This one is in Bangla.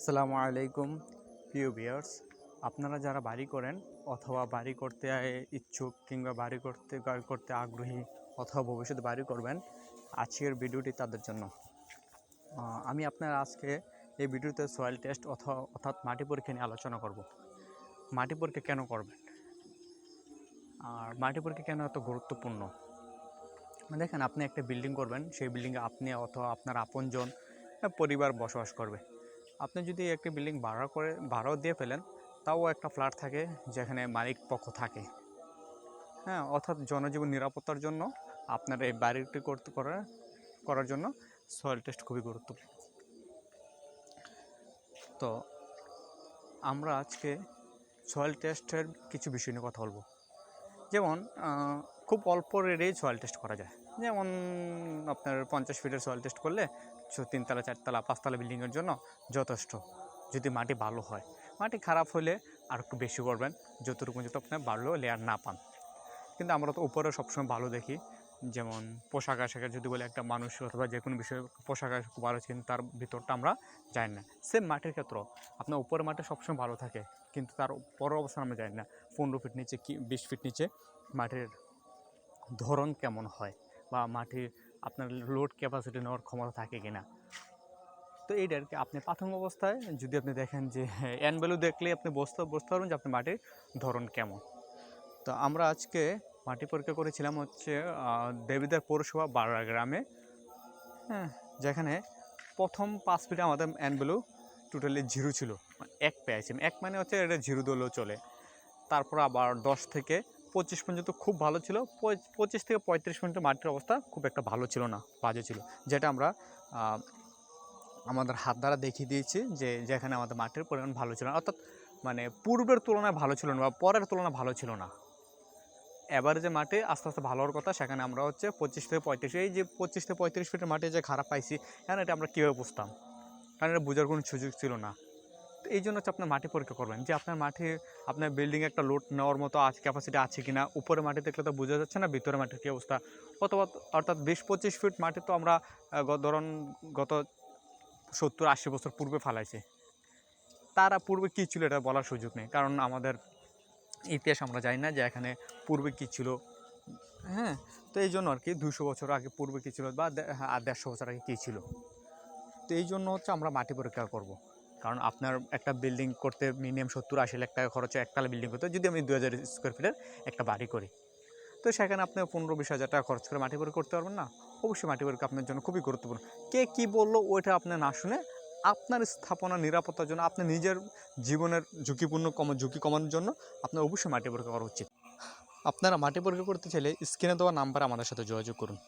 আসসালামু আলাইকুম প্রিয় ভিউয়ার্স, আপনারা যারা বাড়ি করেন অথবা বাড়ি করতে ইচ্ছুক কিংবা বাড়ি করতে আগ্রহী অথবা ভবিষ্যতে বাড়ি করবেন, আজকের ভিডিওটি তাদের জন্য। আমি আপনার আজকে এই ভিডিওতে সয়েল টেস্ট অর্থাৎ মাটি পরীক্ষা নিয়ে আলোচনা করব। মাটি পরীক্ষা কেন করবেন আর মাটি পরীক্ষা কেন এত গুরুত্বপূর্ণ। দেখেন, আপনি একটা বিল্ডিং করবেন, সেই বিল্ডিংয়ে আপনি অথবা আপনার আপনজন পরিবার বসবাস করবে। আপনি যদি একটি বিল্ডিং ভাড়াও দিয়ে ফেলেন, তাও একটা ফ্ল্যাট থাকে যেখানে মালিক পক্ষ থাকে। অর্থাৎ জনজীবন নিরাপত্তার জন্য আপনার এই বাড়িটি করার জন্য সয়েল টেস্ট খুবই গুরুত্বপূর্ণ। তো আমরা আজকে সয়েল টেস্টের কিছু বিষয় নিয়ে কথা বলবো। যেমন খুব অল্প রেটেই সয়েল টেস্ট করা যায়। যেমন আপনার 50 ফিটের সয়েল টেস্ট করলে 3 তলা 4 তলা 5 তলা বিল্ডিংয়ের জন্য যথেষ্ট, যদি মাটি ভালো হয়। মাটি খারাপ হলে আর একটু বেশি করবেন, যতটুকু আপনার ভালো লেয়ার না পান। কিন্তু আমরা তো উপরে সবসময় ভালো দেখি। যেমন পোশাক আশাকের যদি বলে, একটা মানুষ অথবা যে কোনো বিষয়ে পোশাক আশাক ভালো, কিন্তু তার ভিতরটা আমরা জানি না। সেম মাটির ক্ষেত্রেও আপনার উপরের মাটি সবসময় ভালো থাকে, কিন্তু তার পরের অবস্থান আমরা জানি না। 15 ফিট নিচে কি 20 ফিট নিচে মাটির ধরন কেমন হয়, বা মাটির আপনার লোড ক্যাপাসিটি নেওয়ার ক্ষমতা থাকে কিনা। তো এইটা আর কি। আপনি প্রাথমিক অবস্থায় যদি আপনি দেখেন যে এন ভ্যালু দেখলে আপনি বুঝতে পারবেন যে আপনার মাটির ধরন কেমন। তো আমরা আজকে মাটি পরীক্ষা করেছিলাম হচ্ছে দেবিদ্বার পৌরসভা বারোয়া গ্রামে, যেখানে প্রথম 5 ফিটে আমাদের এন ভ্যালু টোটালি 0 ছিল। 1 পেয়েছি, 1 মানে হচ্ছে এটা 0 দলেও চলে। তারপর আবার 10 থেকে 25 পর্যন্ত খুব ভালো ছিল। 25 থেকে 35 পর্যন্ত মাটির অবস্থা খুব একটা ভালো ছিল না, বাজে ছিল। যেটা আমরা আমাদের হাত দ্বারা দেখিয়ে দিয়েছি যে যেখানে আমাদের মাটির পরিমাণ ভালো ছিল না, অর্থাৎ মানে পূর্বের তুলনায় ভালো ছিল না বা পরের তুলনায় ভালো ছিল না। এবারে যে মাটি আস্তে আস্তে ভালো হওয়ার কথা, সেখানে আমরা হচ্ছে 25 থেকে 35, এই যে 25 থেকে 35 ফিটের মাটি যে খারাপ পাইছি, কারণ এটা আমরা কীভাবে বুঝতাম, কারণ এটা বোঝার কোনো সুযোগ ছিল না। তো এই জন্য হচ্ছে আপনার মাটি পরীক্ষা করবেন যে আপনার মাটি, আপনার বিল্ডিংয়ে একটা লোড নেওয়ার মতো ক্যাপাসিটি আছে কিনা। উপরে মাটি দেখলে তো বোঝা যাচ্ছে না ভিতরে মাটির কী অবস্থা। অর্থাৎ 20-25 ফিট মাটি তো আমরা ধরুন গত 70-80 বছর পূর্বে ফালাইছি। তারা পূর্বে কী ছিল এটা বলার সুযোগ নেই, কারণ আমাদের ইতিহাস আমরা জানি না যে এখানে পূর্বে কী ছিল। তো এই জন্য আর কি 200 বছর আগে পূর্বে কী ছিল, বা 150 বছর আগে কী ছিল। তো এই জন্য হচ্ছে আমরা মাটি পরীক্ষা করব। কারণ আপনার একটা বিল্ডিং করতে মিনিমাম 70-80 লাখ টাকা খরচ হয়। একতলা বিল্ডিং করতে যদি আমি 2000 স্কোয়ার ফিটের একটা বাড়ি করি, তো সেখানে আপনি 15-20 হাজার টাকা খরচ করে মাটি পরীক্ষা করতে পারবেন না। অবশ্যই মাটি পরীক্ষা আপনার জন্য খুবই গুরুত্বপূর্ণ। কে কী বললো ওইটা আপনি না শুনে আপনার স্থাপনা নিরাপত্তার জন্য, আপনি নিজের জীবনের ঝুঁকি কমানোর জন্য আপনার অবশ্যই মাটি পরীক্ষা করা উচিত। আপনারা মাটি পরীক্ষা করতে চাইলে স্ক্রিনে দেওয়া নাম্বারে আমাদের সাথে যোগাযোগ করুন।